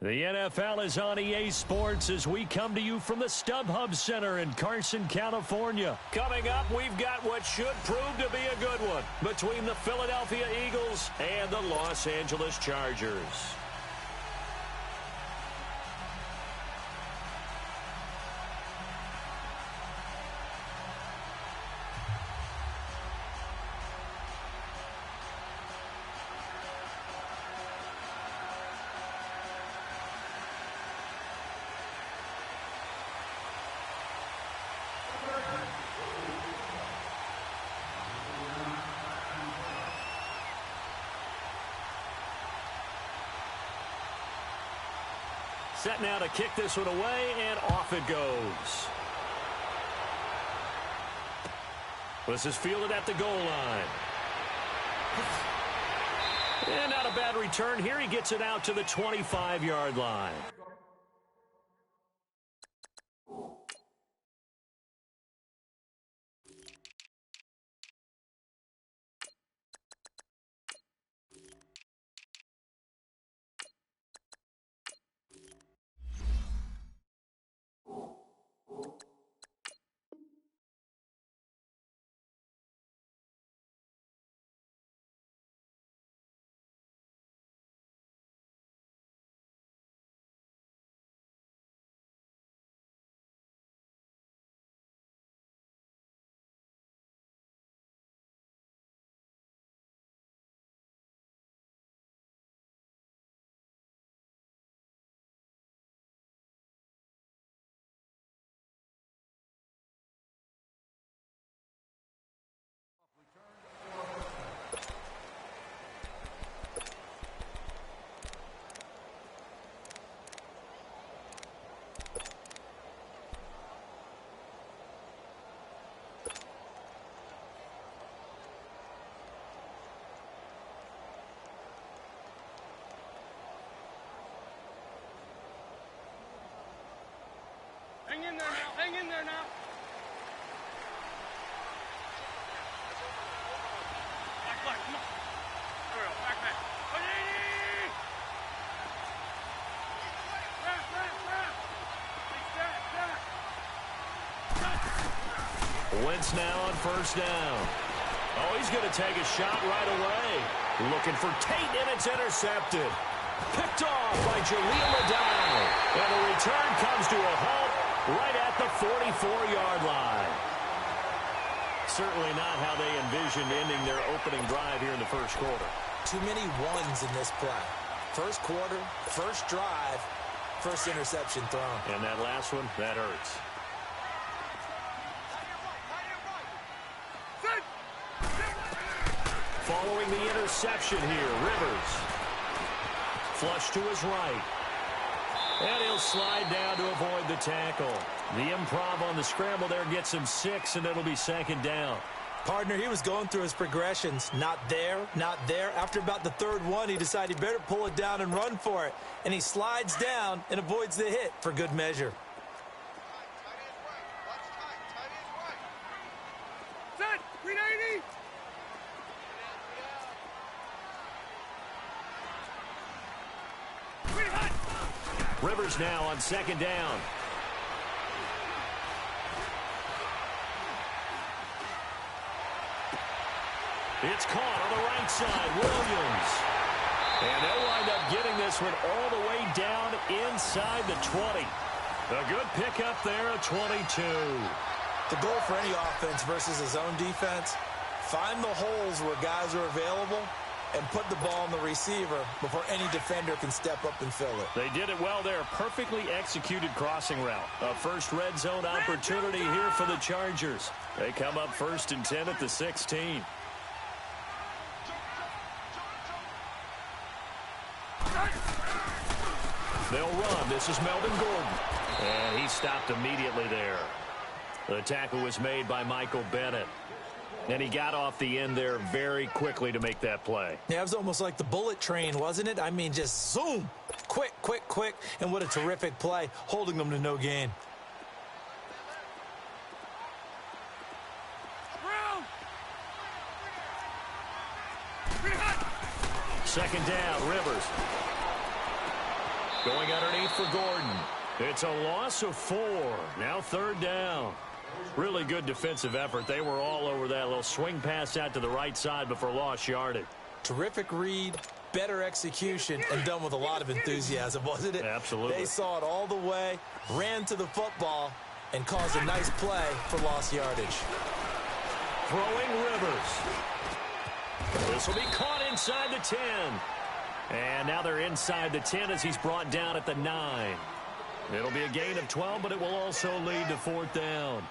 The NFL is on EA Sports as we come to you from the StubHub Center in Carson, California. Coming up, we've got what should prove to be a good one between the Philadelphia Eagles and the Los Angeles Chargers. Set now to kick this one away, and off it goes. This is fielded at the goal line. And not a bad return here. He gets it out to the 25-yard line. Hang in there now. Hang in there now. Back, come on. There we go. Back. Wentz now on first down. Oh, he's going to take a shot right away. Looking for Tate, and it's intercepted. Picked off by Jaleel Adai. And the return comes to a halt right at the 44-yard line. Certainly not how they envisioned ending their opening drive here in the first quarter. Too many ones in this play. First quarter, first drive, first interception thrown. And that last one, that hurts. Following the interception here, Rivers. Flush to his right. And he'll slide down to avoid the tackle. The improv on the scramble there gets him 6, and it'll be second down. Partner, he was going through his progressions. Not there, not there. After about the third one, he decided he better pull it down and run for it. And he slides down and avoids the hit for good measure. Set! 390! Rivers now on second down. It's caught on the right side. Williams. And they'll wind up getting this one all the way down inside the 20. A good pickup there at 22. The goal for any offense versus his own defense, find the holes where guys are available and put the ball on the receiver before any defender can step up and fill it. They did it well there. Perfectly executed crossing route. A first red zone opportunity here for the Chargers. They come up 1st and 10 at the 16. They'll run. This is Melvin Gordon. And he stopped immediately there. The tackle was made by Michael Bennett. And he got off the end there very quickly to make that play. Yeah, it was almost like the bullet train, wasn't it? I mean, just zoom. Quick. And what a terrific play, holding them to no gain. Second down, Rivers. Going underneath for Gordon. It's a loss of 4. Now 3rd down. Really good defensive effort. They were all over that little swing pass out to the right side before lost yardage. Terrific read, better execution, and done with a lot of enthusiasm, wasn't it? Absolutely. They saw it all the way, ran to the football, and caused a nice play for lost yardage. Throwing Rivers. This will be caught inside the 10. And now they're inside the 10 as he's brought down at the 9. It'll be a gain of 12, but it will also lead to 4th down.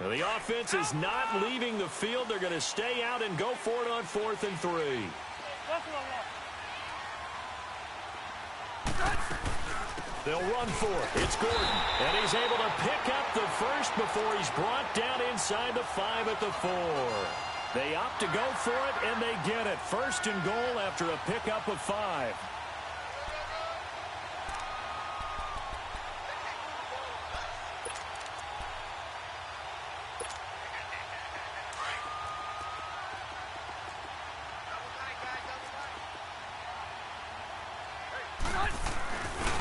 Now the offense is not leaving the field. They're going to stay out and go for it on 4th and 3. They'll run for it. It's Gordon. And he's able to pick up the first before he's brought down inside the 5 at the 4. They opt to go for it, and they get it. 1st and goal after a pickup of 5.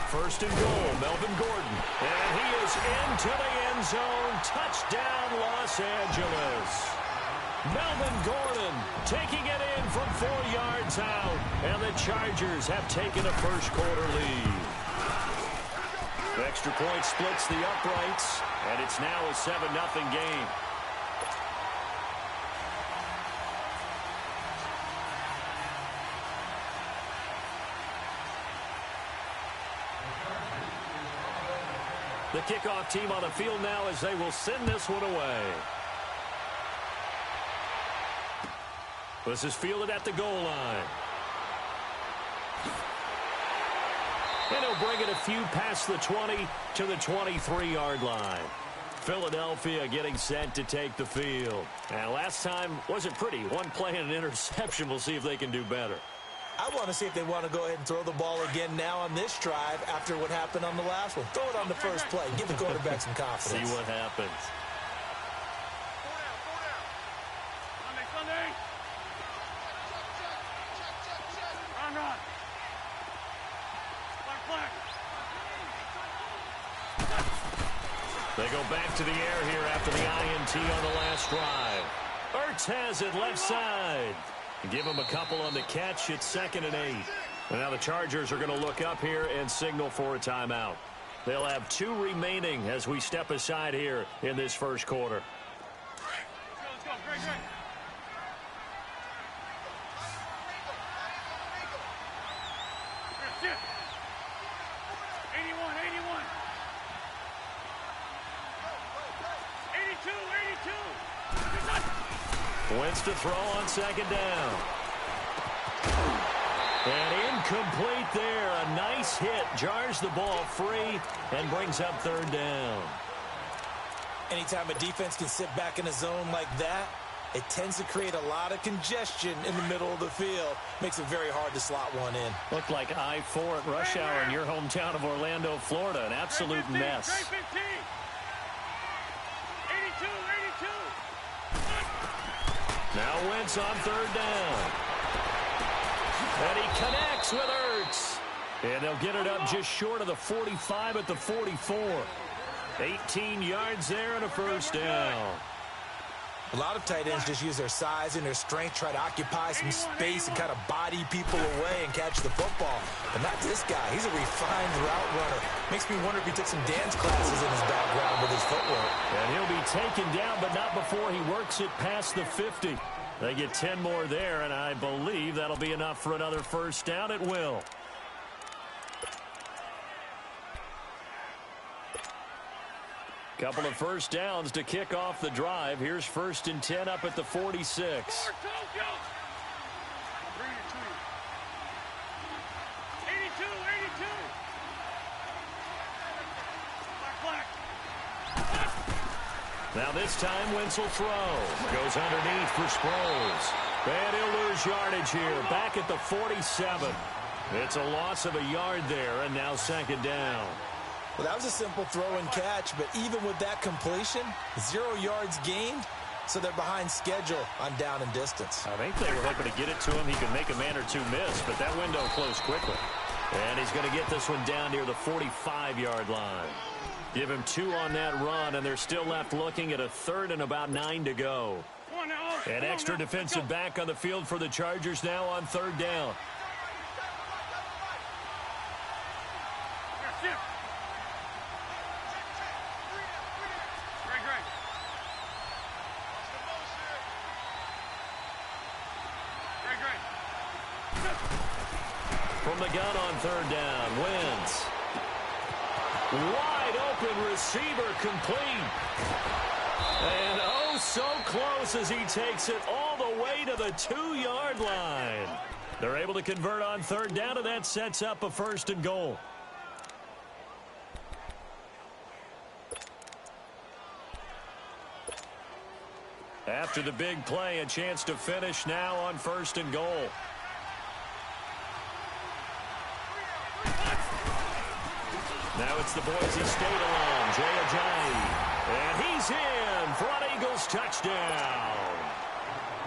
First and goal, Melvin Gordon. And he is into the end zone. Touchdown, Los Angeles. Melvin Gordon taking it in from 4 yards out. And the Chargers have taken a first-quarter lead. Extra point splits the uprights, and it's now a 7-0 game. The kickoff team on the field now as they will send this one away. This is fielded at the goal line. And he'll bring it a few past the 20 to the 23-yard line. Philadelphia getting set to take the field. And last time wasn't pretty. One play and an interception. We'll see if they can do better. I want to see if they want to go ahead and throw the ball again now on this drive after what happened on the last one. Throw it on the first play. Give the quarterback some confidence. See what happens. They go back to the air here after the INT on the last drive. Ertz has it left side. Give him a couple on the catch. It's 2nd and 8. And now the Chargers are going to look up here and signal for a timeout. They'll have 2 remaining as we step aside here in this first quarter. Let's go. Great. 81. 82. Wentz to throw on 2nd down. And incomplete there. A nice hit. Jars the ball free and brings up 3rd down. Anytime a defense can sit back in a zone like that, it tends to create a lot of congestion in the middle of the field. Makes it very hard to slot one in. Looked like I-4 at rush hour in your hometown of Orlando, Florida. An absolute mess. 82. Now Wentz on 3rd down. And he connects with Ertz. And they'll get it up just short of the 45 at the 44. 18 yards there and a first down. A lot of tight ends just use their size and their strength, try to occupy some space and kind of body people away and catch the football. But not this guy. He's a refined route runner. Makes me wonder if he took some dance classes in his background with his footwork. And he'll be taken down, but not before he works it past the 50. They get 10 more there, and I believe that'll be enough for another first down. It will. Couple of first downs to kick off the drive. Here's 1st and 10 up at the 46. Now this time Wentz will throw. Goes underneath for Sproles. And he'll lose yardage here. Back at the 47. It's a loss of a yard there, and now 2nd down. Well, that was a simple throw and catch, but even with that completion, 0 yards gained, so they're behind schedule on down and distance. I think they were hoping to get it to him. He could make a man or two miss, but that window closed quickly. And he's going to get this one down near the 45-yard line. Give him 2 on that run, and they're still left looking at a 3rd and about 9 to go. An extra defensive back on the field for the Chargers now on 3rd down. From the gun on 3rd down, Wentz. Wide open receiver complete. And oh, so close as he takes it all the way to the 2-yard line. They're able to convert on 3rd down, and that sets up a 1st and goal. After the big play, a chance to finish now on 1st and goal. Now it's the Boise State along, Jay Ajayi. And he's in for an Eagles touchdown.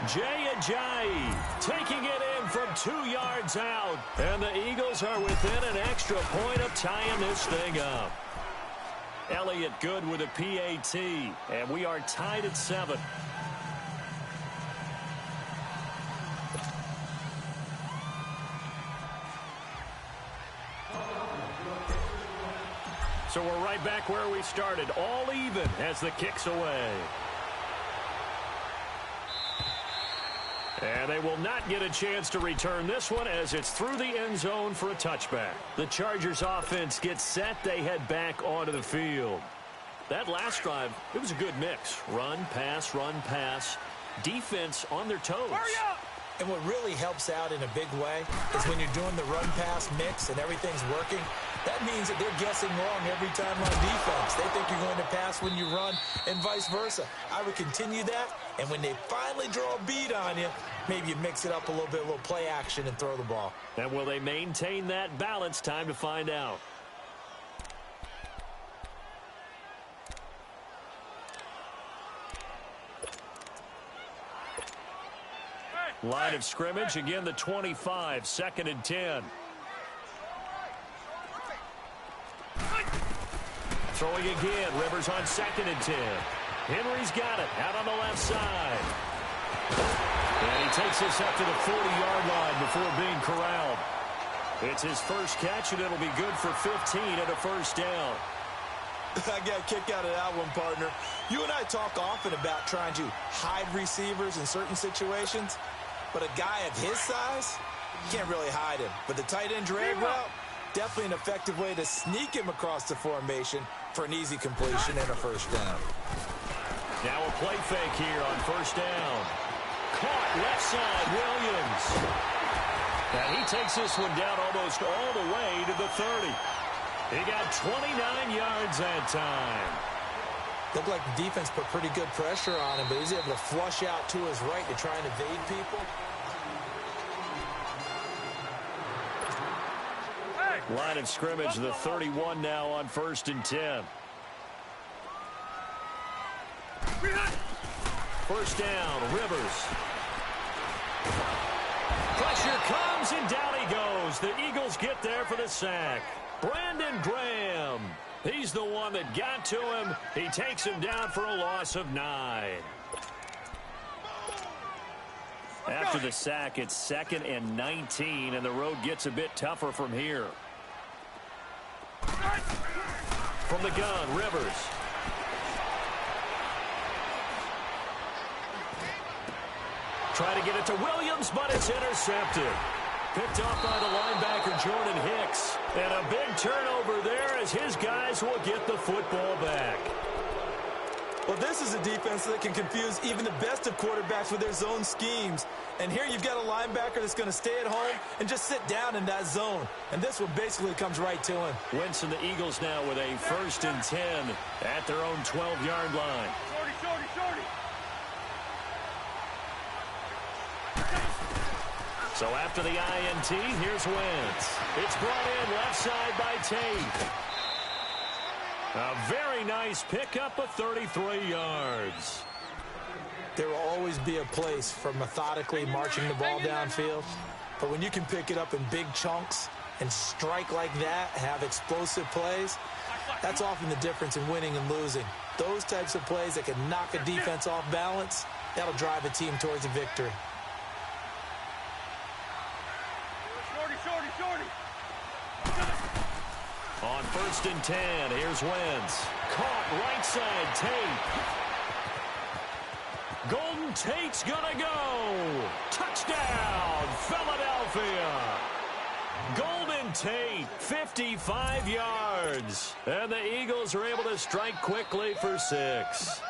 Jay Ajayi taking it in from 2 yards out. And the Eagles are within an extra point of tying this thing up. Elliott good with a PAT. And we are tied at 7. So we're right back where we started, all even as the kick's away. And they will not get a chance to return this one as it's through the end zone for a touchback. The Chargers offense gets set. They head back onto the field. That last drive, it was a good mix. Run, pass, defense on their toes. And what really helps out in a big way is when you're doing the run-pass mix and everything's working, that means that they're guessing wrong every time on defense. They think you're going to pass when you run and vice versa. I would continue that, and when they finally draw a beat on you, maybe you mix it up a little bit, a little play action and throw the ball. And will they maintain that balance? Time to find out. Line of scrimmage, again the 25, 2nd and 10. Throwing again, Rivers on 2nd and 10. Henry's got it, out on the left side. And he takes this up to the 40-yard line before being corralled. It's his first catch, and it'll be good for 15 and a 1st down. I got a kick out of that one, partner. You and I talk often about trying to hide receivers in certain situations. But a guy of his size, you can't really hide him. But the tight end drag route, definitely an effective way to sneak him across the formation for an easy completion and a 1st down. Now a play fake here on 1st down. Caught left side, Williams. And he takes this one down almost all the way to the 30. He got 29 yards that time. Looked like the defense put pretty good pressure on him, but he's able to flush out to his right to try and evade people. Line of scrimmage, the 31 now on 1st and 10. 1st down, Rivers. Pressure comes, and down he goes. The Eagles get there for the sack. Brandon Graham. He's the one that got to him. He takes him down for a loss of 9. After the sack, it's 2nd and 19, and the road gets a bit tougher from here. From the gun, Rivers. Try to get it to Williams, but it's intercepted. Picked off by the linebacker, Jordan Hicks. And a big turnover there as his guys will get the football back. Well, this is a defense that can confuse even the best of quarterbacks with their zone schemes. And here you've got a linebacker that's going to stay at home and just sit down in that zone. And this one basically comes right to him. Wentz and the Eagles now with a 1st and 10 at their own 12-yard line. Shorty. So after the INT, here's Wentz. It's brought in left side by Tate. A very nice pickup of 33 yards. There will always be a place for methodically marching the ball downfield. But when you can pick it up in big chunks and strike like that, have explosive plays, that's often the difference in winning and losing. Those types of plays that can knock a defense off balance, that'll drive a team towards a victory. On 1st and 10, here's Wentz. Caught right side, Tate. Golden Tate's gonna go. Touchdown, Philadelphia. Golden Tate, 55 yards. And the Eagles are able to strike quickly for 6.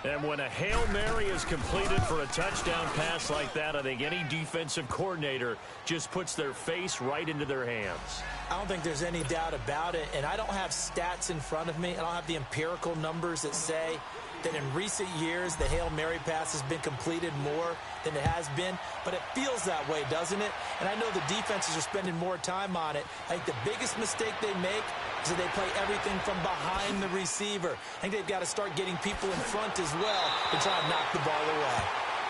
And when a Hail Mary is completed for a touchdown pass like that, I think any defensive coordinator just puts their face right into their hands. I don't think there's any doubt about it, and I don't have stats in front of me. I don't have the empirical numbers that say that in recent years the Hail Mary pass has been completed more than it has been, but it feels that way, doesn't it? And I know the defenses are spending more time on it. I think the biggest mistake they make is that they play everything from behind the receiver. I think they've got to start getting people in front as well to try and knock the ball away.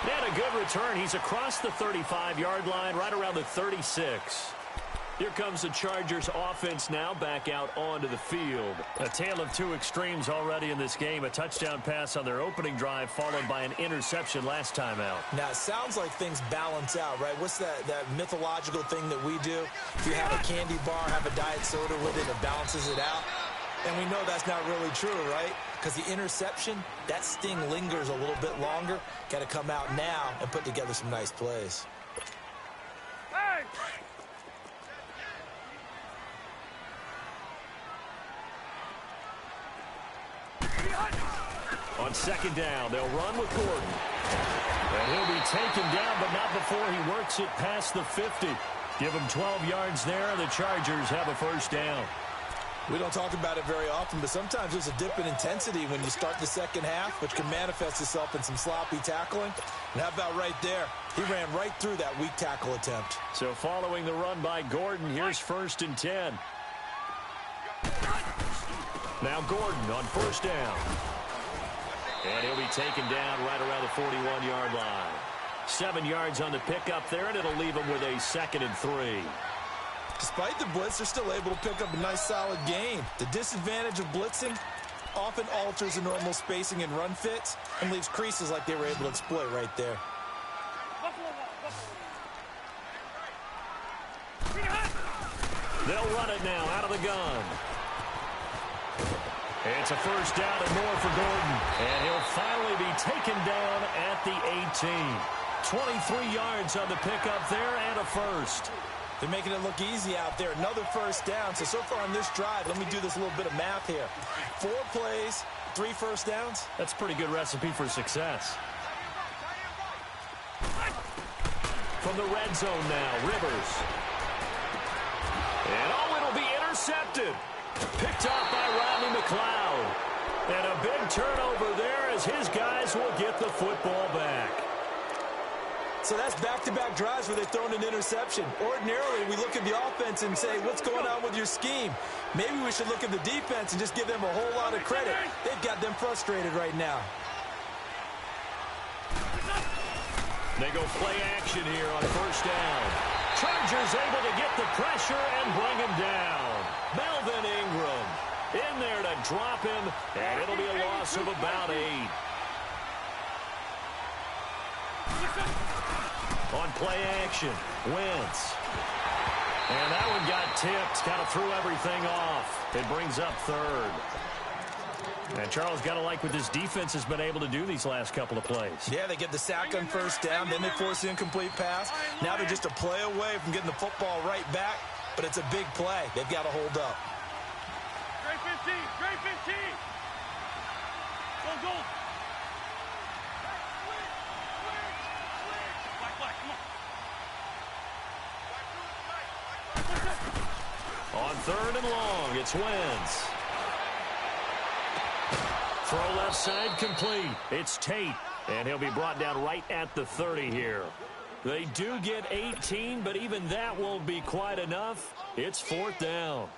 He had a good return. He's across the 35-yard line, right around the 36. Here comes the Chargers offense now back out onto the field. A tale of two extremes already in this game. A touchdown pass on their opening drive followed by an interception last time out. Now, it sounds like things balance out, right? What's that mythological thing that we do? If you have a candy bar, have a diet soda with it, it balances it out. And we know that's not really true, right? Because the interception, that sting lingers a little bit longer. Got to come out now and put together some nice plays. Hey! On 2nd down, they'll run with Gordon. And he'll be taken down, but not before he works it past the 50. Give him 12 yards there, and the Chargers have a 1st down. We don't talk about it very often, but sometimes there's a dip in intensity when you start the second half, which can manifest itself in some sloppy tackling. And how about right there? He ran right through that weak tackle attempt. So following the run by Gordon, here's 1st and 10. Now Gordon on 1st down. And he'll be taken down right around the 41-yard line. 7 yards on the pickup there, and it'll leave him with a 2nd and 3. Despite the blitz, they're still able to pick up a nice, solid gain. The disadvantage of blitzing often alters the normal spacing and run fits and leaves creases like they were able to exploit right there. They'll run it now out of the gun. It's a 1st down and more for Gordon. And he'll finally be taken down at the 18. 23 yards on the pickup there and a 1st. They're making it look easy out there. Another 1st down. So far on this drive, let me do this little bit of math here. 4 plays, 3 1st downs. That's a pretty good recipe for success. From the red zone now, Rivers. And it'll be intercepted. Picked off by Rodney McLeod. And a big turnover there as his guys will get the football back. So that's back-to-back drives where they've thrown an interception. Ordinarily, we look at the offense and say, what's going on with your scheme? Maybe we should look at the defense and just give them a whole lot of credit. They've got them frustrated right now. They go play action here on 1st down. Chargers able to get the pressure and bring him down. Melvin Ingram in there to drop him, and it'll be a loss of about 8. On play action, Wentz. And that one got tipped, kind of threw everything off. It brings up 3rd. And Charles, got to like what this defense has been able to do these last couple of plays. Yeah, they get the sack on 1st down, then they force the incomplete pass. Now they're just a play away from getting the football right back, but it's a big play. They've got to hold up. Straight 15, straight 15. Go, go. On 3rd and long, it's Wentz. Throw left side complete. It's Tate, and he'll be brought down right at the 30 here. They do get 18, but even that won't be quite enough. It's 4th down.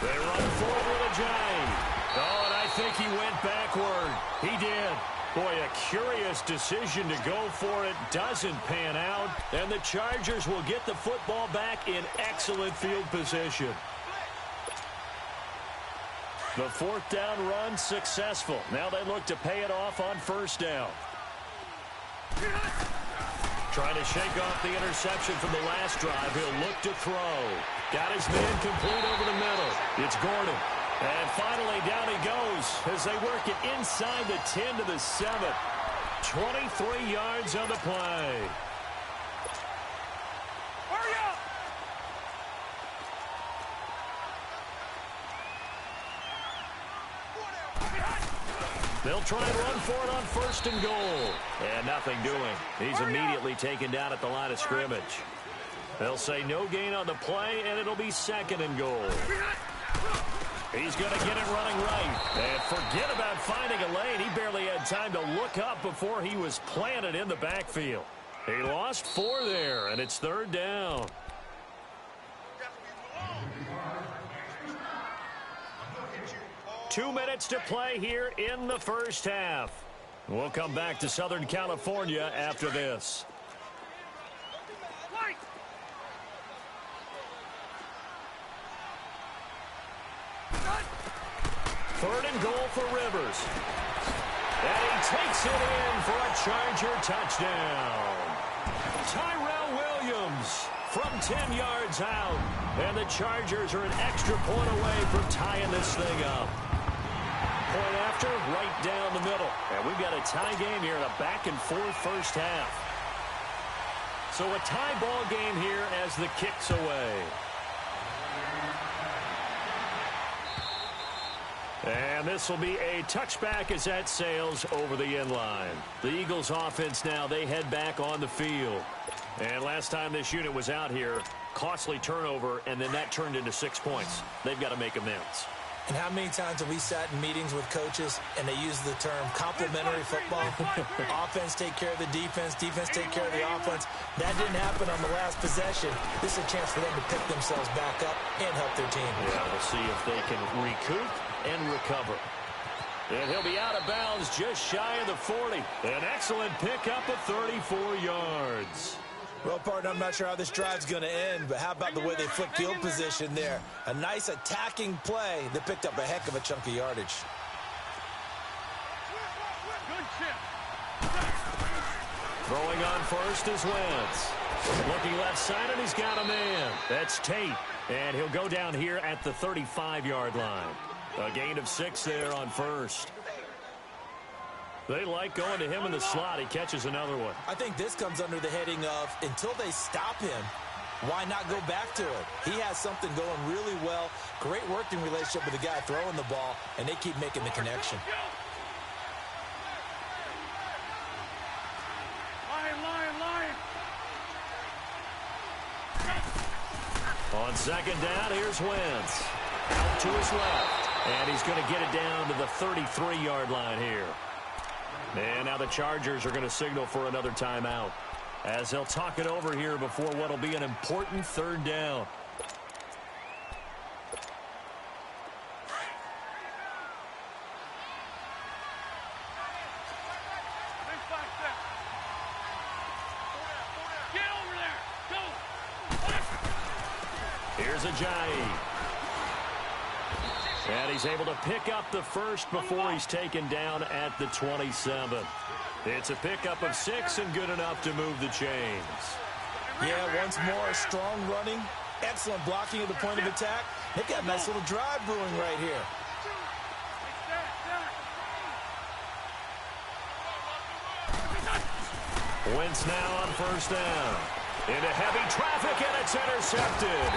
They run forward with a giant. Oh, and I think he went backward. He did. Boy, a curious decision to go for it. Doesn't pan out. And the Chargers will get the football back in excellent field position. The fourth down run successful. Now they look to pay it off on first down. Trying to shake off the interception from the last drive. He'll look to throw. Got his man complete over the middle. It's Gordon. And finally down he goes as they work it inside the 10 to the 7. 23 yards on the play. Hurry up! They'll try and run for it on first and goal. And nothing doing. He's immediately taken down at the line of scrimmage. They'll say no gain on the play, and it'll be second and goal. He's going to get it running right. And forget about finding a lane. He barely had time to look up before he was planted in the backfield. He lost 4 there, and it's third down. 2 minutes to play here in the first half. We'll come back to Southern California after this. Third and goal for Rivers. And he takes it in for a Charger touchdown. Tyrell Williams from 10 yards out. And the Chargers are an extra point away from tying this thing up. Point after, right down the middle. And we've got a tie game here in a back-and-forth first half. So a tie ball game here as the kick's away. And this will be a touchback as that sails over the end line. The Eagles offense now, they head back on the field. And last time this unit was out here, costly turnover, and then that turned into 6 points. They've got to make amends. And how many times have we sat in meetings with coaches and they use the term complementary football? Offense take care of the defense, defense take care of the offense. That didn't happen on the last possession. This is a chance for them to pick themselves back up and help their team. Yeah, we'll see if they can recoup and recover. And he'll be out of bounds just shy of the 40. An excellent pickup of 34 yards. Well, partner, I'm not sure how this drive's going to end, but how about the way they flipped field position there? A nice attacking play that picked up a heck of a chunk of yardage. Good chip. Throwing on first is Wentz. Looking left side, and he's got a man. That's Tate. And he'll go down here at the 35-yard line. A gain of 6 there on first. They like going to him in the slot. He catches another one. I think this comes under the heading of, until they stop him, why not go back to it? He has something going really well. Great working relationship with the guy throwing the ball, and they keep making the connection. Line. On second down, here's Wentz. Out to his left. And he's going to get it down to the 33-yard line here. And now the Chargers are going to signal for another timeout as they'll talk it over here before what will be an important third down. Get over there. Go. Here's Ajayi. And he's able to pick up the first before he's taken down at the 27. It's a pickup of 6 and good enough to move the chains. Yeah, once more, strong running, excellent blocking at the point of attack. They've got a nice little drive brewing right here. Wentz now on first down. Into heavy traffic, and it's intercepted.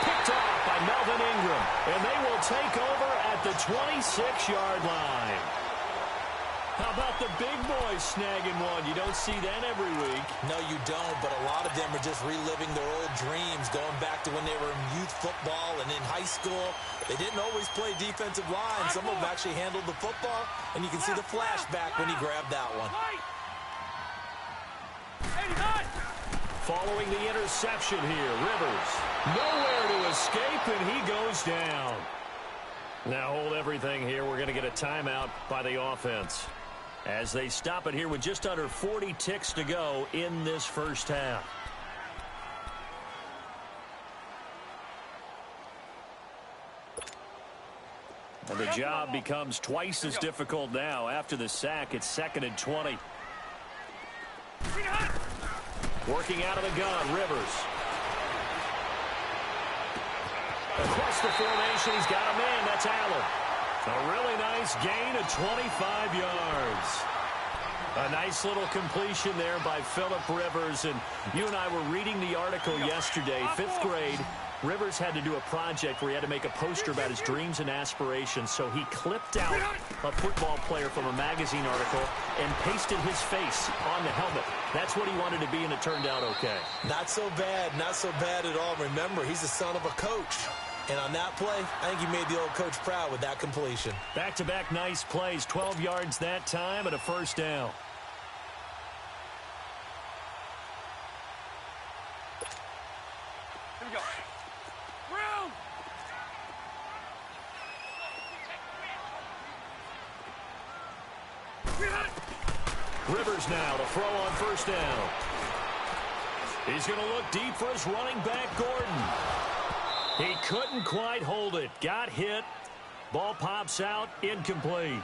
Picked off by Melvin Ingram, and they will take over at the 26-yard line. How about the big boys snagging one? You don't see that every week. No, you don't, but a lot of them are just reliving their old dreams, going back to when they were in youth football and in high school. They didn't always play defensive line. Some of them actually handled the football, and you can see the flashback when he grabbed that one. Following the interception here, Rivers nowhere to escape, and he goes down. Now hold everything here. We're going to get a timeout by the offense as they stop it here with just under 40 ticks to go in this first half. And the job becomes twice as difficult now. After the sack, it's 2nd and 20. Working out of the gun, Rivers. Across the formation, he's got a man. That's Allen. A really nice gain of 25 yards. A nice little completion there by Phillip Rivers. And you and I were reading the article yesterday, 5th grade. Rivers had to do a project where he had to make a poster about his dreams and aspirations, so he clipped out a football player from a magazine article and pasted his face on the helmet. That's what he wanted to be, and it turned out okay. Not so bad at all. Remember, he's the son of a coach. And on that play, I think he made the old coach proud with that completion. Back-to-back nice plays, 12 yards that time and a first down. Here we go. Round. Rivers now to throw on first down. He's going to look deep for his running back, Gordon. He couldn't quite hold it. Got hit. Ball pops out. Incomplete.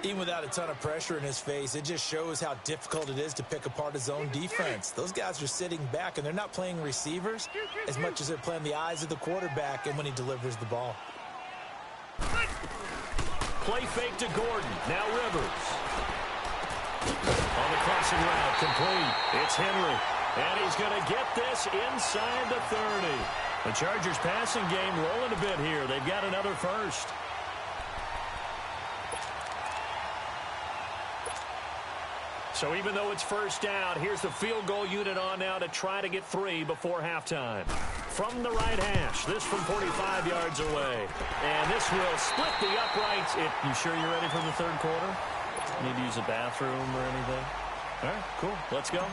Even without a ton of pressure in his face, it just shows how difficult it is to pick apart his own defense. Those guys are sitting back, and they're not playing receivers as much as they're playing the eyes of the quarterback and when he delivers the ball. Play fake to Gordon. Now Rivers. On the crossing route, complete. It's Henry. And he's going to get this inside the 30. The Chargers passing game rolling a bit here. They've got another first. So even though it's first down, here's the field goal unit on now to try to get 3 before halftime. From the right hash, this from 45 yards away. And this will split the uprights. You sure you're ready for the third quarter? Need to use a bathroom or anything? All right, cool. Let's go.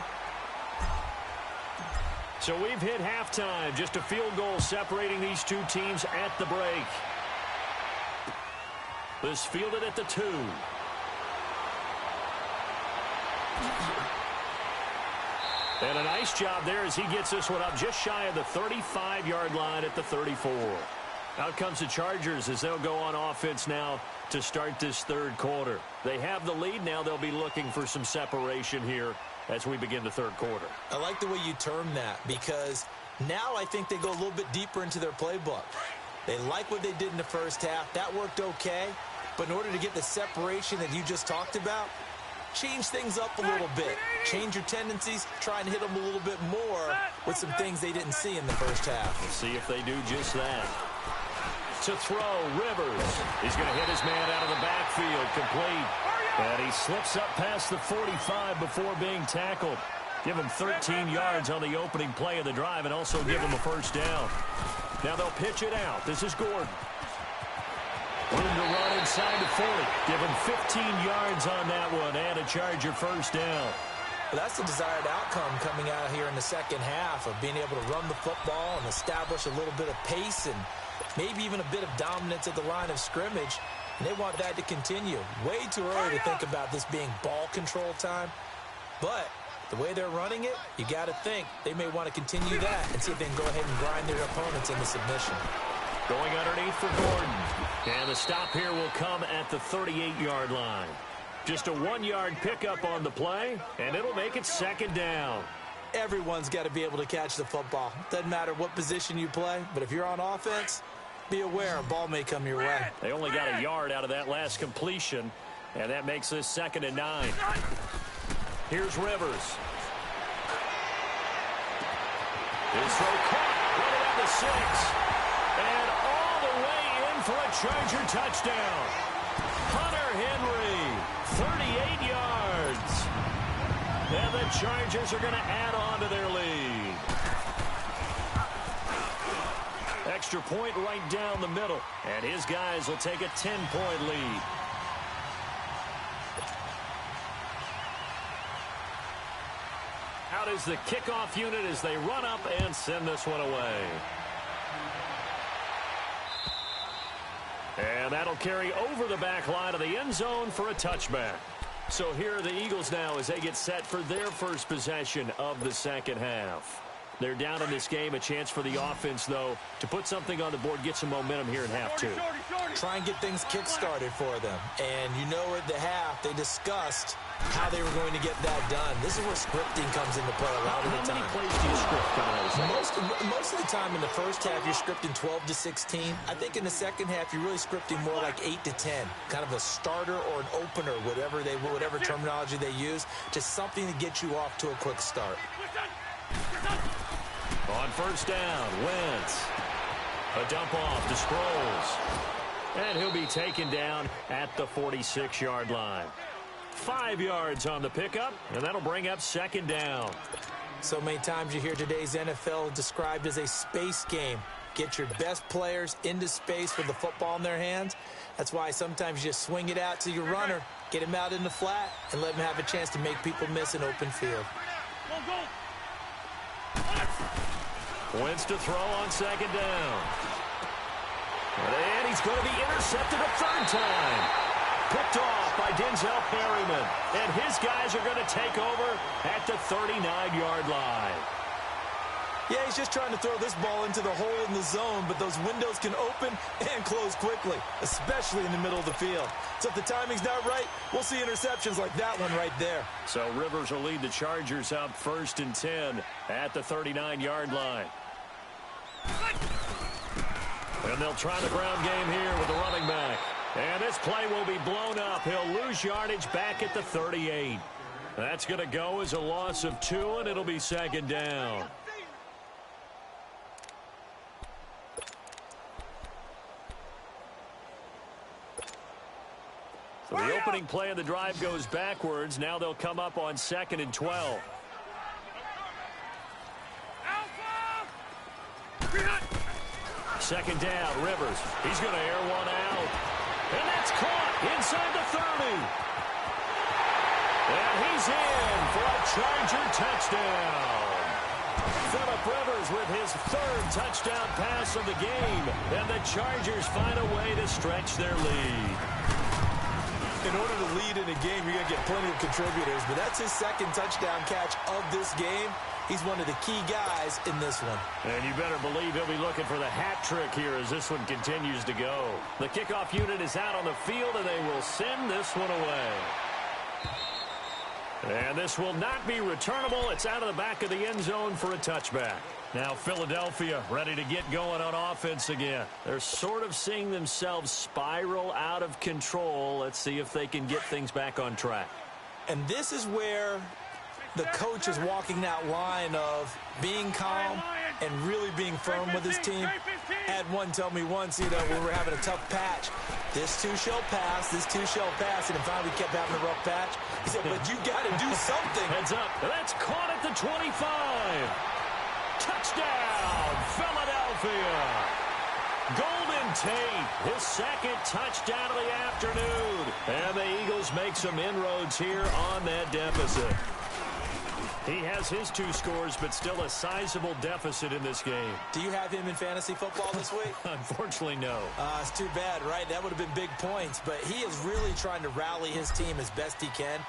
So we've hit halftime. Just a field goal separating these two teams at the break. This fielded at the 2. And a nice job there as he gets this one up just shy of the 35-yard line at the 34. Out comes the Chargers as they'll go on offense now to start this third quarter. They have the lead now. They'll be looking for some separation here as we begin the third quarter. I like the way you term that because now I think they go a little bit deeper into their playbook. They like what they did in the first half. That worked okay. But in order to get the separation that you just talked about, change things up a little bit. Change your tendencies. Try and hit them a little bit more with some things they didn't see in the first half. We'll see if they do just that. To throw, Rivers. He's going to hit his man out of the backfield, complete. And he slips up past the 45 before being tackled. Give him 13 yards on the opening play of the drive and also give him a first down. Now they'll pitch it out. This is Gordon. Room to run inside the 40. Give him 15 yards on that one and a Charger first down. Well, that's the desired outcome coming out here in the second half of being able to run the football and establish a little bit of pace and maybe even a bit of dominance at the line of scrimmage. And they want that to continue. Way too early to think about this being ball control time. But the way they're running it, you got to think they may want to continue that and see if they can go ahead and grind their opponents into submission. Going underneath for Gordon. And the stop here will come at the 38-yard line. Just a 1-yard pickup on the play, and it'll make it second down. Everyone's got to be able to catch the football. Doesn't matter what position you play, but if you're on offense, be aware a ball may come your way. They only got a yard out of that last completion, and that makes this 2nd and 9. Here's Rivers. His throw caught, running at the 6. And all the way in for a Charger touchdown. Hunter Henry, 38 yards. And the Chargers are going to add on to their lead. Extra point right down the middle. And his guys will take a 10-point lead. Out is the kickoff unit as they run up and send this one away. And that'll carry over the back line of the end zone for a touchback. So here are the Eagles now as they get set for their first possession of the second half. They're down in this game. A chance for the offense, though, to put something on the board, get some momentum here in half two. Try and get things kick-started for them. And you know at the half, they discussed how they were going to get that done. This is where scripting comes into play a lot of the time. How many plays do you script coming out of the second? Most of the time in the first half, you're scripting 12 to 16. I think in the second half, you're really scripting more like 8 to 10. Kind of a starter or an opener, whatever terminology they use, just something to get you off to a quick start. On first down, Wentz. A dump off to Sproles. And he'll be taken down at the 46-yard line. 5 yards on the pickup, and that'll bring up second down. So many times you hear today's NFL described as a space game. Get your best players into space with the football in their hands. That's why sometimes you just swing it out to your runner, get him out in the flat, and let him have a chance to make people miss an open field. Wentz to throw on second down. And he's going to be intercepted a third time. Picked off by Denzel Perryman. And his guys are going to take over at the 39-yard line. Yeah, he's just trying to throw this ball into the hole in the zone, but those windows can open and close quickly, especially in the middle of the field. So if the timing's not right, we'll see interceptions like that one right there. So Rivers will lead the Chargers out 1st and 10 at the 39-yard line. And they'll try the ground game here with the running back. And this play will be blown up. He'll lose yardage back at the 38. That's going to go as a loss of 2, and it'll be second down. So the opening play of the drive goes backwards. Now they'll come up on 2nd and 12. Second down, Rivers. He's going to air one out. And that's caught inside the 30. And he's in for a Charger touchdown. Phillip Rivers with his 3rd touchdown pass of the game. And the Chargers find a way to stretch their lead. In order to lead in a game, you're going to get plenty of contributors, but that's his 2nd touchdown catch of this game. He's one of the key guys in this one. And you better believe he'll be looking for the hat trick here as this one continues to go. The kickoff unit is out on the field, and they will send this one away. And this will not be returnable. It's out of the back of the end zone for a touchback. Now Philadelphia ready to get going on offense again. They're sort of seeing themselves spiral out of control. Let's see if they can get things back on track. And this is where the coach is walking that line of being calm and really being firm with his team. Had one tell me once, when we're having a tough patch, this too shall pass, this too shall pass, and finally we kept having a rough patch. He said, but you got to do something. Heads up. That's caught at the 25. Touchdown, Philadelphia. Golden Tate, his 2nd touchdown of the afternoon. And the Eagles make some inroads here on that deficit. He has his 2 scores, but still a sizable deficit in this game. Do you have him in fantasy football this week? Unfortunately, no. It's too bad, right? That would have been big points. But he is really trying to rally his team as best he can.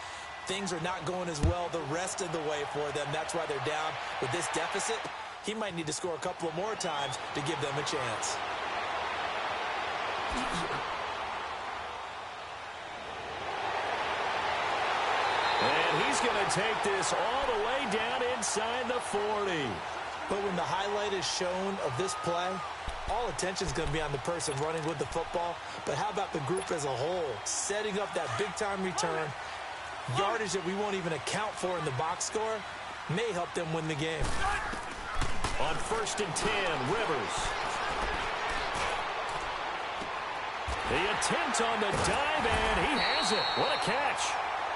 Things are not going as well the rest of the way for them. That's why they're down with this deficit. He might need to score a couple of more times to give them a chance. And he's going to take this all the way down inside the 40. But when the highlight is shown of this play, all attention is going to be on the person running with the football. But how about the group as a whole? Setting up that big-time return, yardage that we won't even account for in the box score, may help them win the game. On 1st and 10, Rivers. The attempt on the dive, and he has it. What a catch.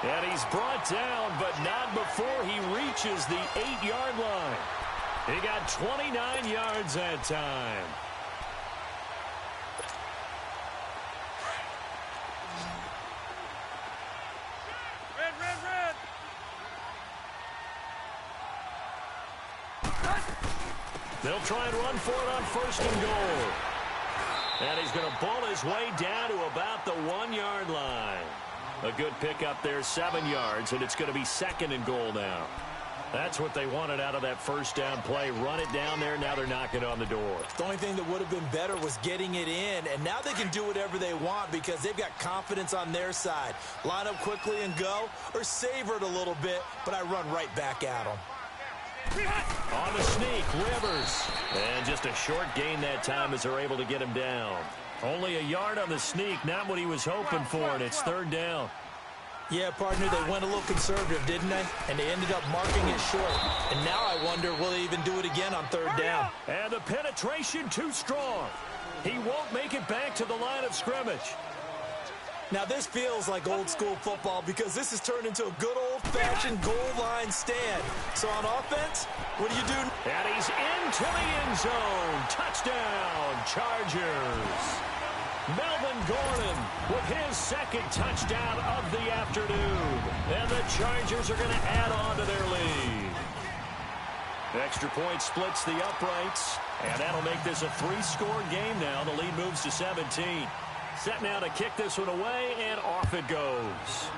And he's brought down, but not before he reaches the 8-yard line. He got 29 yards that time. Red, red, red. They'll try and run for it on 1st and goal. And he's going to bull his way down to about the 1-yard line. A good pickup there, 7 yards, and it's going to be 2nd and goal now. That's what they wanted out of that first down play. Run it down there. Now they're knocking on the door. The only thing that would have been better was getting it in, and now they can do whatever they want because they've got confidence on their side. Line up quickly and go, or savor it a little bit, but I run right back at them. On the sneak, Rivers. And just a short gain that time as they're able to get him down. Only a yard on the sneak, not what he was hoping for, and it's 3rd down. Yeah, partner, they went a little conservative, didn't they? And they ended up marking it short. And now I wonder, will they even do it again on 3rd down? And the penetration too strong. He won't make it back to the line of scrimmage. Now, this feels like old-school football because this has turned into a good old-fashioned goal line stand. So on offense, what do you do? And he's into the end zone. Touchdown, Chargers. Melvin Gordon with his 2nd touchdown of the afternoon. And the Chargers are going to add on to their lead. Extra point splits the uprights. And that'll make this a 3-score game now. The lead moves to 17. Set now to kick this one away, and off it goes.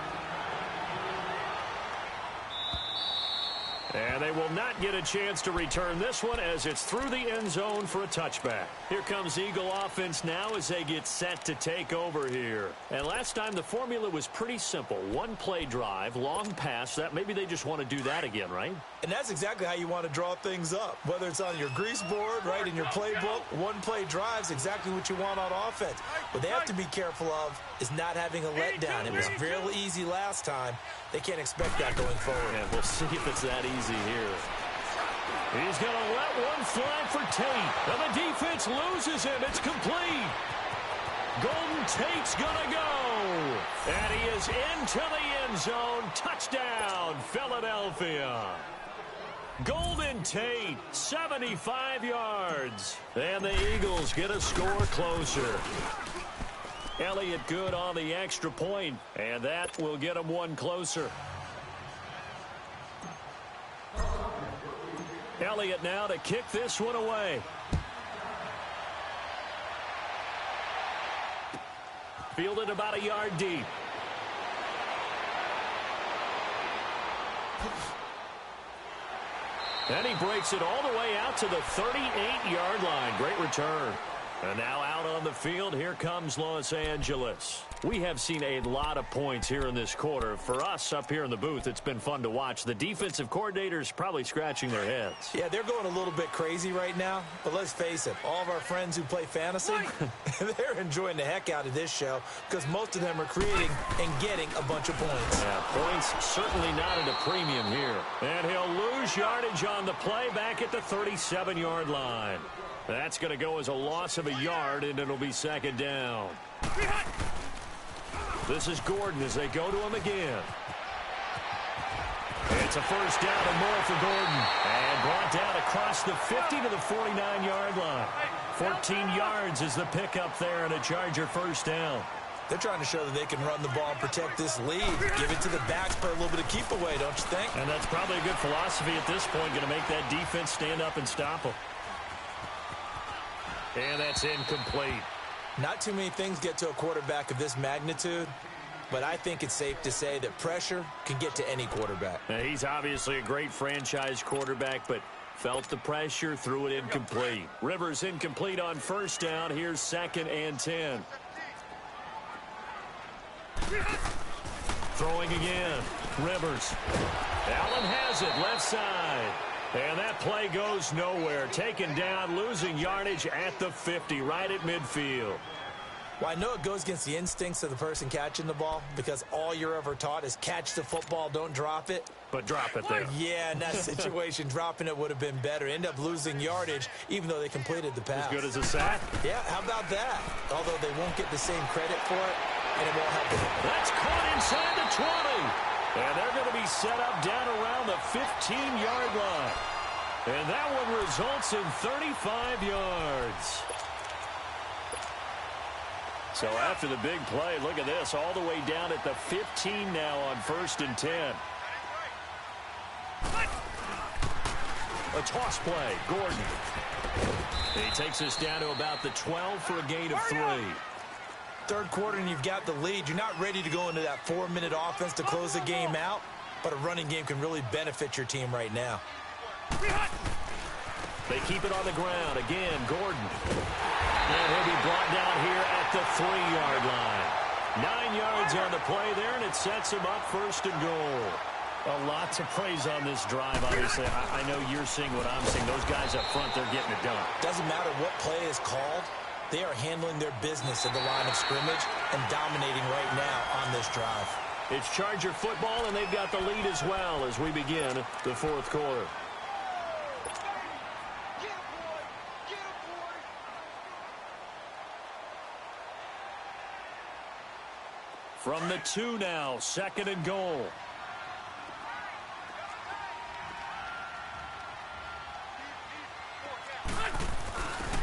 And they will not get a chance to return this one as it's through the end zone for a touchback. Here comes Eagle offense now as they get set to take over here. And last time the formula was pretty simple. 1-play drive, long pass. That maybe they just want to do that again, right? And that's exactly how you want to draw things up. Whether it's on your grease board, right, in your playbook, 1-play drive's exactly what you want on offense. What they have to be careful of is not having a letdown. It was real easy last time. They can't expect that going forward. And we'll see if it's that easy here. He's going to let one fly for Tate. And the defense loses him. It's complete. Golden Tate's going to go. And he is into the end zone. Touchdown, Philadelphia. Golden Tate, 75 yards. And the Eagles get a score closer. Elliott good on the extra point, and that will get him one closer. Elliott now to kick this one away. Fielded about a yard deep. And he breaks it all the way out to the 38-yard line. Great return. And now out on the field, here comes Los Angeles. We have seen a lot of points here in this quarter. For us up here in the booth, it's been fun to watch. The defensive coordinators probably scratching their heads. Yeah, they're going a little bit crazy right now. But let's face it, all of our friends who play fantasy, they're enjoying the heck out of this show because most of them are creating and getting a bunch of points. Yeah, points certainly not at a premium here. And he'll lose yardage on the play back at the 37-yard line. That's going to go as a loss of a yard, and it'll be second down. This is Gordon as they go to him again. It's a first down and more for Gordon. And brought down across the 50 to the 49-yard line. 14 yards is the pickup there and a Charger first down. They're trying to show that they can run the ball and protect this lead. Give it to the backs for a little bit of keep away, don't you think? And that's probably a good philosophy at this point, going to make that defense stand up and stop them. And that's incomplete. Not too many things get to a quarterback of this magnitude, but I think it's safe to say that pressure can get to any quarterback. Now, he's obviously a great franchise quarterback, but felt the pressure, threw it incomplete. Rivers incomplete on first down. Here's 2nd and 10. Throwing again. Rivers. Allen has it, left side. And that play goes nowhere. Taken down, losing yardage at the 50, right at midfield. Well, I know it goes against the instincts of the person catching the ball because all you're ever taught is catch the football, don't drop it. But drop it there. Yeah, in that situation, dropping it would have been better. End up losing yardage, even though they completed the pass. As good as a sack? Yeah, how about that? Although they won't get the same credit for it, and it won't help them. That's caught inside the 20. And they're going to be set up down around the 15-yard line. And that one results in 35 yards. So after the big play, look at this, all the way down at the 15 now on 1st and 10. A toss play, Gordon. He takes us down to about the 12 for a gain of 3. Third quarter and you've got the lead. You're not ready to go into that 4-minute offense to close the game out, but a running game can really benefit your team right now. They keep it on the ground. Again, Gordon. And he'll be brought down here at the 3-yard line. 9 yards on the play there, and it sets him up first and goal. A lot to praise on this drive, obviously. I know you're seeing what I'm seeing. Those guys up front, they're getting it done. Doesn't matter what play is called. They are handling their business at the line of scrimmage and dominating right now on this drive. It's Charger football, and they've got the lead as well as we begin the fourth quarter. From the 2 now, 2nd and goal.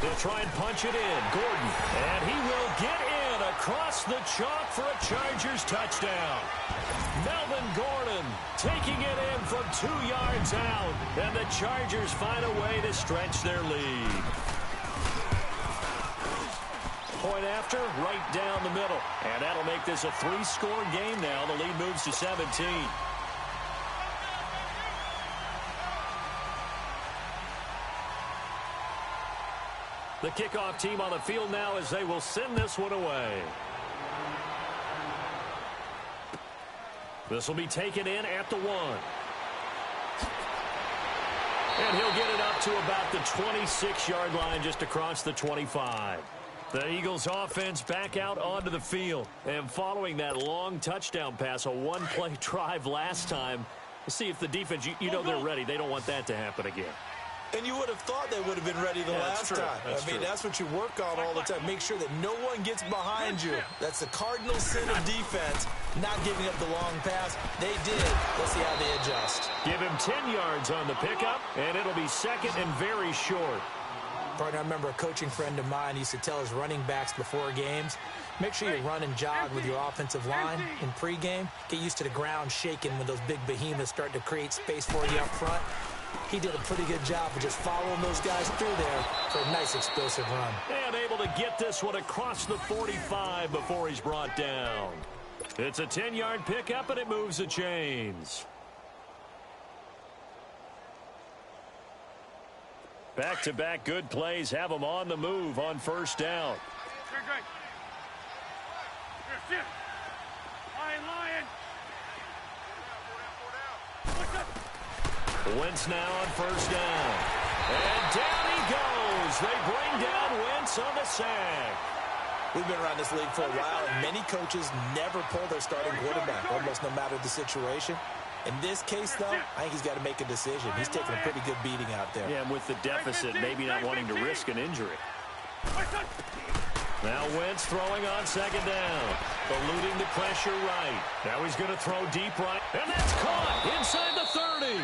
They'll try and punch it in. Gordon. And he will get in across the chalk for a Chargers touchdown. Melvin Gordon taking it in from 2 yards out. And the Chargers find a way to stretch their lead. Point after, right down the middle. And that'll make this a 3-score game now. The lead moves to 17. The kickoff team on the field now as they will send this one away. This will be taken in at the 1. And he'll get it up to about the 26-yard line just across the 25. The Eagles offense back out onto the field. And following that long touchdown pass, a one-play drive last time, we'll see if the defense, you know they're ready. They don't want that to happen again. And you would have thought they would have been ready the last time. That's what you work on all the time. Make sure that no one gets behind you. That's the cardinal sin of defense, not giving up the long pass. They did. Let's see how they adjust. Give him 10 yards on the pickup, and it'll be 2nd and very short. Partner, I remember a coaching friend of mine used to tell his running backs before games, make sure you run and jog with your offensive line in pregame. Get used to the ground shaking when those big behemoths start to create space for you up front. He did a pretty good job of just following those guys through there for a nice explosive run. And able to get this one across the 45 before he's brought down. It's a 10-yard pickup, and it moves the chains. Back-to-back good plays have them on the move on first down. Wentz now on first down. And down he goes. They bring down Wentz on the sack. We've been around this league for a while, and many coaches never pull their starting quarterback, almost no matter the situation. In this case, though, I think he's got to make a decision. He's taking a pretty good beating out there. Yeah, and with the deficit, maybe not wanting to risk an injury. Now Wentz throwing on 2nd down. Eluding the pressure right. Now he's going to throw deep right. And that's caught inside the 30.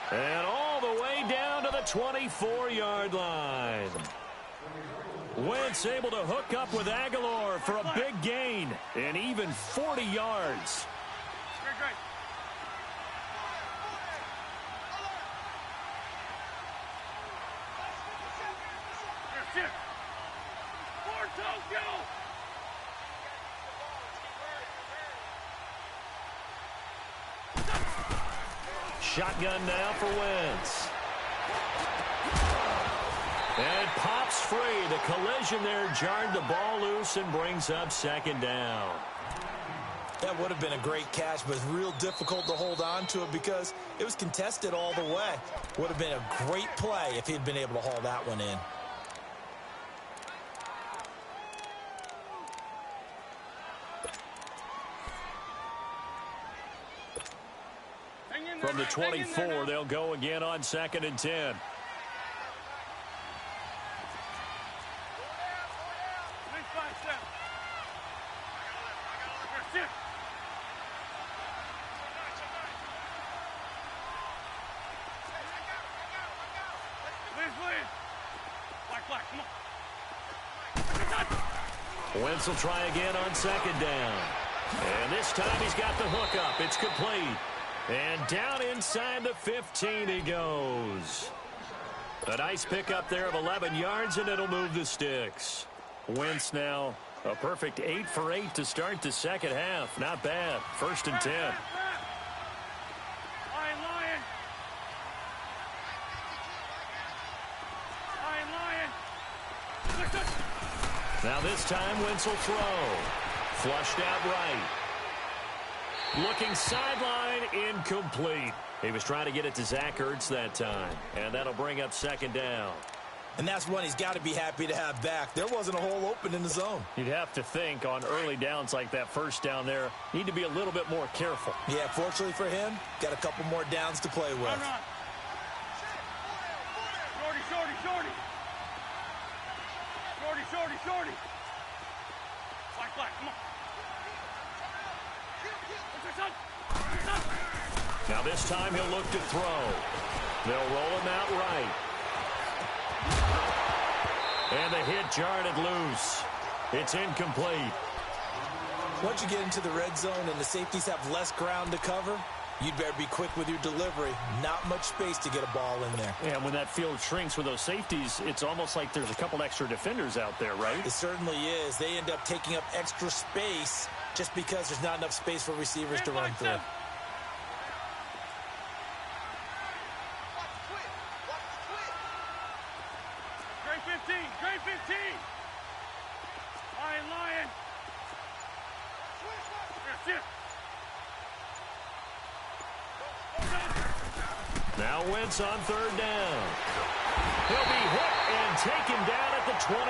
And all the way down to the 24-yard line. Wentz able to hook up with Aguilar for a big gain. And even 40 yards. Shotgun now for Wentz. And pops free. The collision there jarred the ball loose and brings up 2nd down. That would have been a great catch, but it's real difficult to hold on to it because it was contested all the way. Would have been a great play if he'd been able to haul that one in. From the 24, they'll go again on 2nd and 10. Wentz will try again on 2nd down. And this time he's got the hook up. It's complete. And down inside the 15 he goes. A nice pickup there of 11 yards, and it'll move the sticks. Wentz now a perfect 8 for 8 to start the second half. Not bad. 1st and 10. Now this time, Wentz will throw. Flushed out right. Looking sideline, incomplete. He was trying to get it to Zach Ertz that time. And that'll bring up 2nd down. And that's one he's got to be happy to have back. There wasn't a hole open in the zone. You'd have to think on early downs like that 1st down there, need to be a little bit more careful. Yeah, fortunately for him, got a couple more downs to play with. Shorty. Black, come on. Now this time he'll look to throw. They'll roll him out right. And the hit jarred it loose. It's incomplete. Once you get into the red zone and the safeties have less ground to cover, you'd better be quick with your delivery. Not much space to get a ball in there. Yeah, when that field shrinks with those safeties, it's almost like there's a couple extra defenders out there, right? It certainly is. They end up taking up extra space just because there's not enough space for receivers to run through. Grade 15. Lion. That's it. Now Wentz on 3rd down. He'll be hit and taken down at the 21.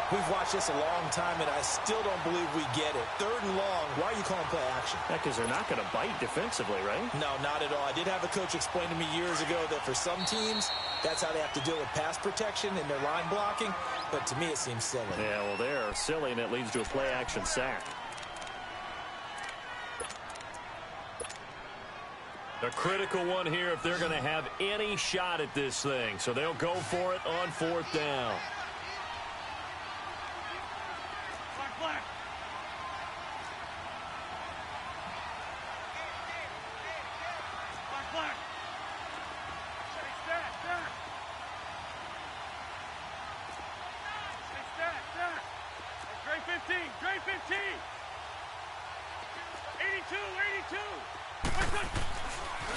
We've watched this a long time, and I still don't believe we get it. 3rd and long, why are you calling play action? Yeah, because they're not going to bite defensively, right? No, not at all. I did have a coach explain to me years ago that for some teams, that's how they have to deal with pass protection and their line blocking. But to me, it seems silly. Yeah, well, they're silly, and it leads to a play action sack. A critical one here if they're going to have any shot at this thing. So they'll go for it on 4th down. Black. Grade 15. 82.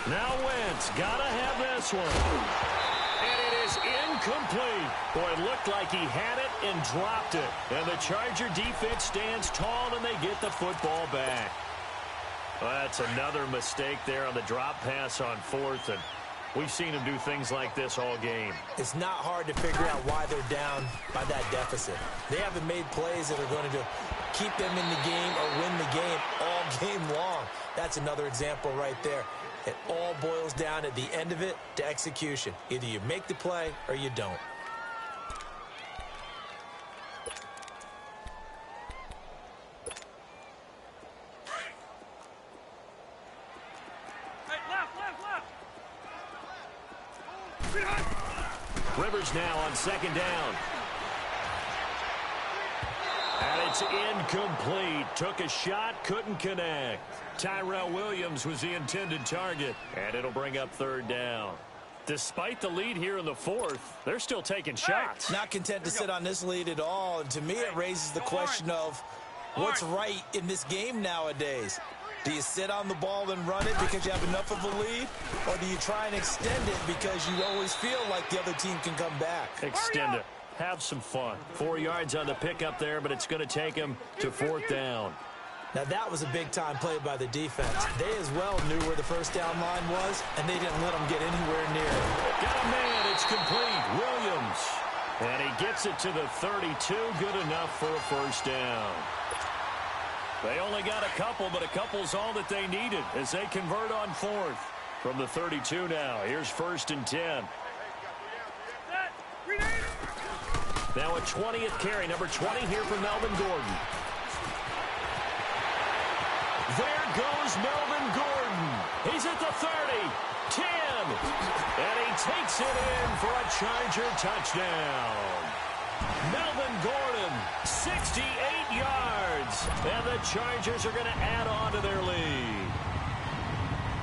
Now Wentz, gotta have this one. And it is incomplete. Boy, it looked like he had it and dropped it. And the Charger defense stands tall and they get the football back. Well, that's another mistake there on the drop pass on 4th. And we've seen him do things like this all game. It's not hard to figure out why they're down by that deficit. They haven't made plays that are going to keep them in the game or win the game all game long. That's another example right there. It all boils down at the end of it to execution. Either you make the play or you don't. Rivers now on 2nd down. And it's incomplete. Took a shot, couldn't connect. Tyrell Williams was the intended target. And it'll bring up 3rd down. Despite the lead here in the 4th, they're still taking shots. Not content to sit on this lead at all. And to me, it raises the question of what's right in this game nowadays. Do you sit on the ball and run it because you have enough of a lead? Or do you try and extend it because you always feel like the other team can come back? Extend it. Have some fun. 4 yards on the pickup there, but it's going to take him to 4th down. Now, that was a big-time play by the defense. They as well knew where the 1st down line was, and they didn't let them get anywhere near it. Got a man. It's complete. Williams. And he gets it to the 32. Good enough for a 1st down. They only got a couple, but a couple's all that they needed as they convert on 4th. From the 32 now, here's 1st and 10. Now a 20th carry, number 20 here for Melvin Gordon. There goes Melvin Gordon. He's at the 30, 10, and he takes it in for a Charger touchdown. Melvin Gordon, 68 yards, and the Chargers are going to add on to their lead.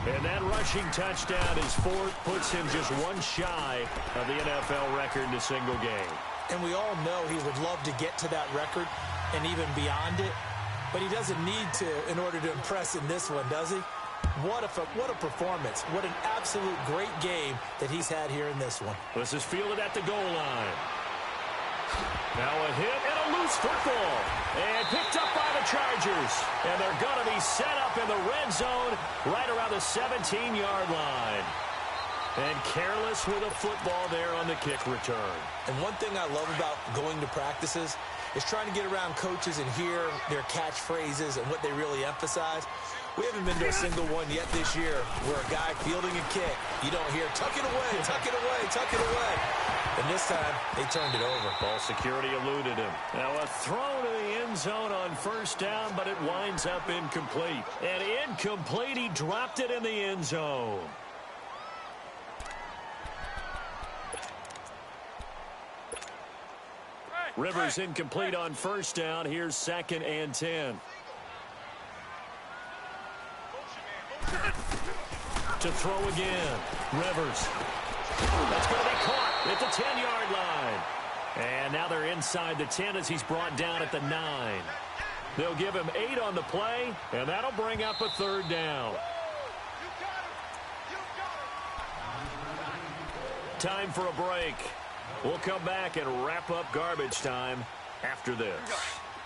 And that rushing touchdown is fourth, puts him just one shy of the NFL record in a single game. And we all know he would love to get to that record and even beyond it, but he doesn't need to in order to impress in this one, does he? What a performance. What an absolute great game that he's had here in this one. This is fielded at the goal line. Now a hit and a loose football. And picked up by the Chargers. And they're going to be set up in the red zone right around the 17-yard line. And careless with a football there on the kick return. And one thing I love about going to practices is trying to get around coaches and hear their catchphrases and what they really emphasize. We haven't been to a single one yet this year where a guy fielding a kick, you don't hear, tuck it away, tuck it away, tuck it away. And this time, they turned it over. Ball security eluded him. Now a throw to the end zone on first down, but it winds up incomplete. And incomplete, he dropped it in the end zone. Rivers incomplete on first down. Here's 2nd and 10. To throw again. Rivers. That's going to be caught at the 10-yard line. And now they're inside the 10 as he's brought down at the 9. They'll give him 8 on the play, and that'll bring up a 3rd down. Time for a break. We'll come back and wrap up garbage time after this.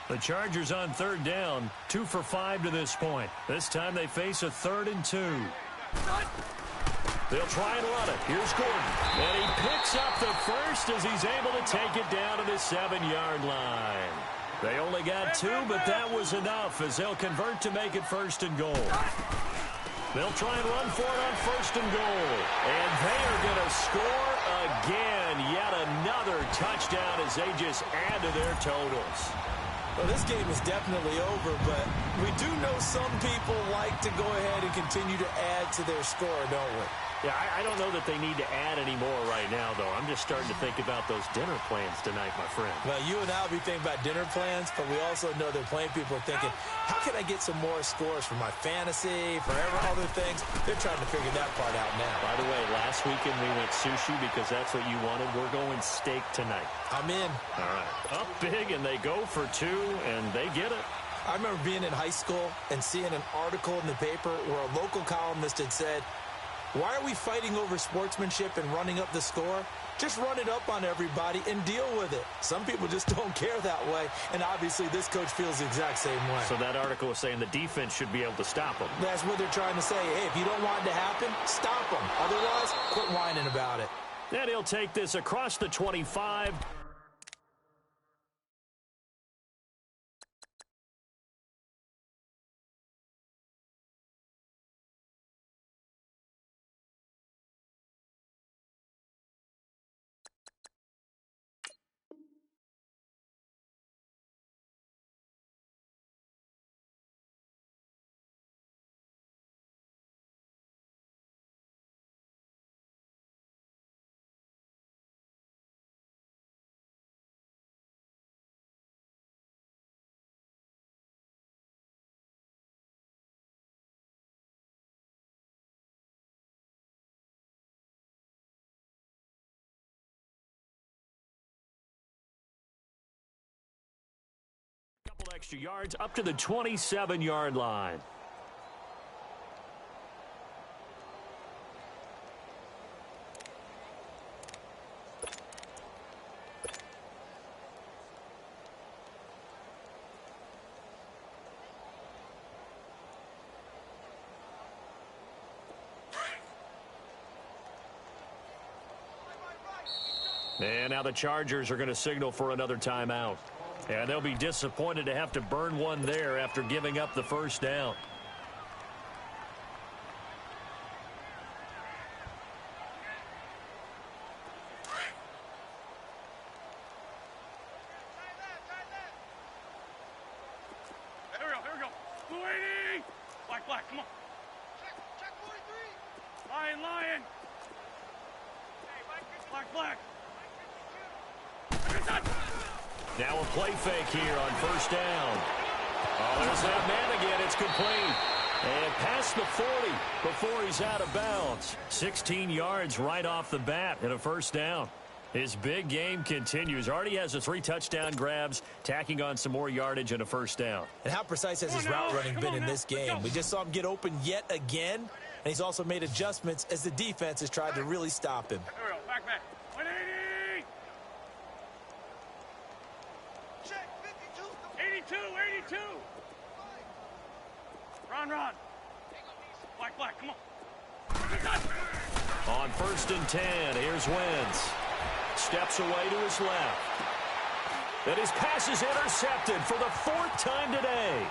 The Chargers on 3rd down, 2 for 5 to this point. This time they face a 3rd and 2. They'll try and run it. Here's Gordon. And he picks up the first as he's able to take it down to the 7-yard line. They only got 2, but that was enough as they'll convert to make it 1st and goal. They'll try and run for it on 1st and goal. And they are going to score again. Yet another touchdown as they just add to their totals. Well, this game is definitely over, but we do know some people like to go ahead and continue to add to their score, don't we? Yeah, I don't know that they need to add any more right now, though. I'm just starting to think about those dinner plans tonight, my friend. Well, you and I will be thinking about dinner plans, but we also know that plenty of people are thinking, how can I get some more scores for my fantasy, for other things? They're trying to figure that part out now. By the way, last weekend we went sushi because that's what you wanted. We're going steak tonight. I'm in. All right. Up big, and they go for 2, and they get it. I remember being in high school and seeing an article in the paper where a local columnist had said, why are we fighting over sportsmanship and running up the score? Just run it up on everybody and deal with it. Some people just don't care that way, and obviously this coach feels the exact same way. So that article is saying the defense should be able to stop them. That's what they're trying to say. Hey, if you don't want it to happen, stop them. Otherwise, quit whining about it. And he'll take this across the 25. Couple extra yards up to the 27-yard line. And now the Chargers are going to signal for another timeout. And they'll be disappointed to have to burn one there after giving up the first down. Here we go. 280. Black, come on. Check 43. Lion. Black. Now a play fake here on first down. Oh, there's that man again. It's complete. And past the 40 before he's out of bounds. 16 yards right off the bat and a first down. His big game continues. Already has a 3 touchdown grabs, tacking on some more yardage and a first down. And how precise has his route running been in this game? We just saw him get open yet again, and he's also made adjustments as the defense has tried to really stop him. There we go. Back. 180. Check 52. 82. Run. Black. Come on. On 1st and 10, here's Wentz. Steps away to his left. And his pass is intercepted for the 4th time today.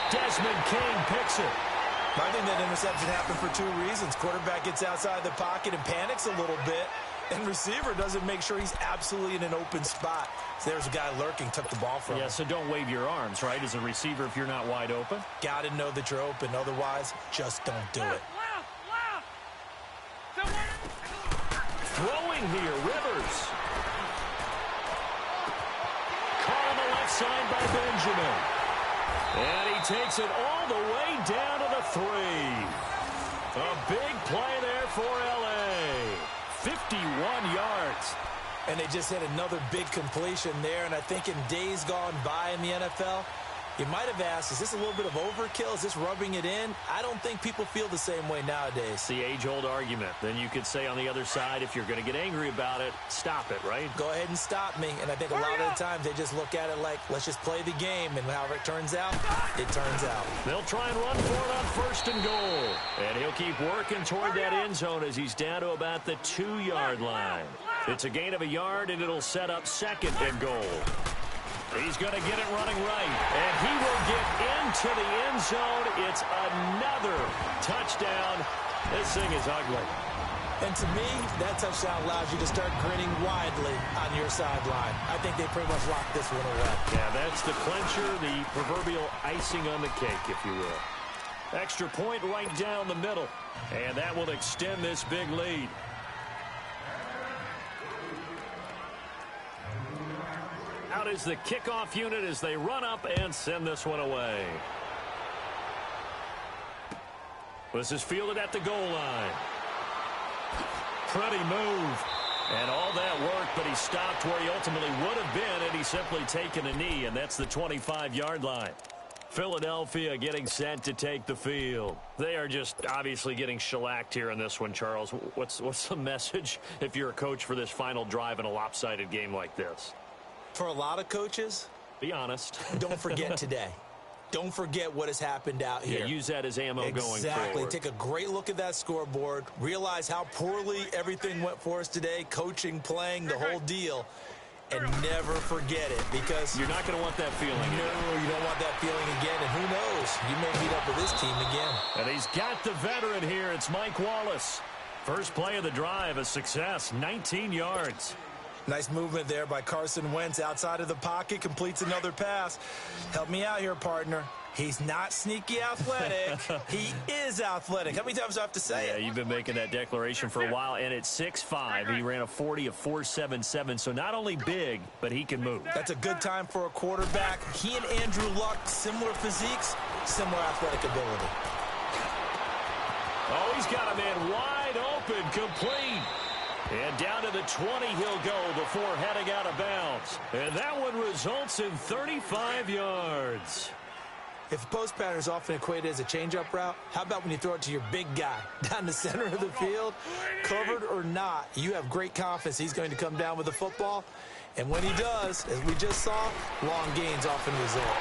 Desmond King picks it. I think that interception happened for 2 reasons. Quarterback gets outside the pocket and panics a little bit, and receiver doesn't make sure he's absolutely in an open spot. So there's a guy lurking, took the ball from him. Yeah, so don't wave your arms, right, as a receiver if you're not wide open. Got to know that you're open. Otherwise, just don't do it. Throwing here, Rivers. Caught on the left side by Benjamin. And he takes it all the way down to the 3. A big play there for L.A. 51 yards. And they just hit another big completion there. And I think in days gone by in the NFL, you might have asked, is this a little bit of overkill? Is this rubbing it in? I don't think people feel the same way nowadays. It's the age-old argument. Then you could say on the other side, if you're going to get angry about it, stop it, right? Go ahead and stop me. And I think a lot of the times they just look at it like, let's just play the game. And however it turns out, it turns out. They'll try and run for it on 1st and goal. And he'll keep working toward that end zone as he's down to about the 2-yard line. It's a gain of a yard, and it'll set up 2nd and goal. He's going to get it running right, and he will get into the end zone. It's another touchdown. This thing is ugly. And to me, that touchdown allows you to start grinning widely on your sideline. I think they pretty much locked this one away. Yeah, that's the clincher, the proverbial icing on the cake, if you will. Extra point right down the middle, and that will extend this big lead. Out is the kickoff unit as they run up and send this one away. This is fielded at the goal line. Pretty move. And all that work, but he stopped where he ultimately would have been, and he's simply taken a knee, and that's the 25-yard line. Philadelphia getting set to take the field. They are just obviously getting shellacked here in this one, Charles. What's the message if you're a coach for this final drive in a lopsided game like this? For a lot of coaches, be honest. Don't forget today. Don't forget what has happened out here. Yeah, use that as ammo going forward. Exactly. Take a great look at that scoreboard. Realize how poorly everything went for us today. Coaching, playing, the whole deal. And never forget it, because you're not going to want that feeling. No, you don't want that feeling again. And who knows? You may meet up with this team again. And he's got the veteran here. It's Mike Wallace. First play of the drive, a success, 19 yards. Nice movement there by Carson Wentz outside of the pocket, completes another pass. Help me out here, partner. He's not sneaky athletic. He is athletic. How many times do I have to say it? Yeah, you've been making that declaration for a while, and at 6'5", he ran a 40 of 4.77, so not only big, but he can move. That's a good time for a quarterback. He and Andrew Luck, similar physiques, similar athletic ability. Oh, he's got a man wide open, complete. And down to the 20 he'll go before heading out of bounds. And that one results in 35 yards. If post pattern is often equated as a change-up route, how about when you throw it to your big guy down the center of the field? Covered or not, you have great confidence he's going to come down with the football. And when he does, as we just saw, long gains often result.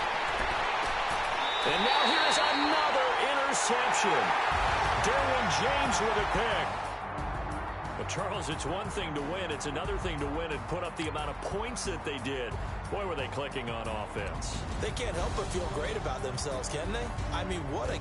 And now here's another interception. Derwin James with a pick. But, Charles, it's one thing to win. It's another thing to win and put up the amount of points that they did. Boy, were they clicking on offense. They can't help but feel great about themselves, can they? I mean, what a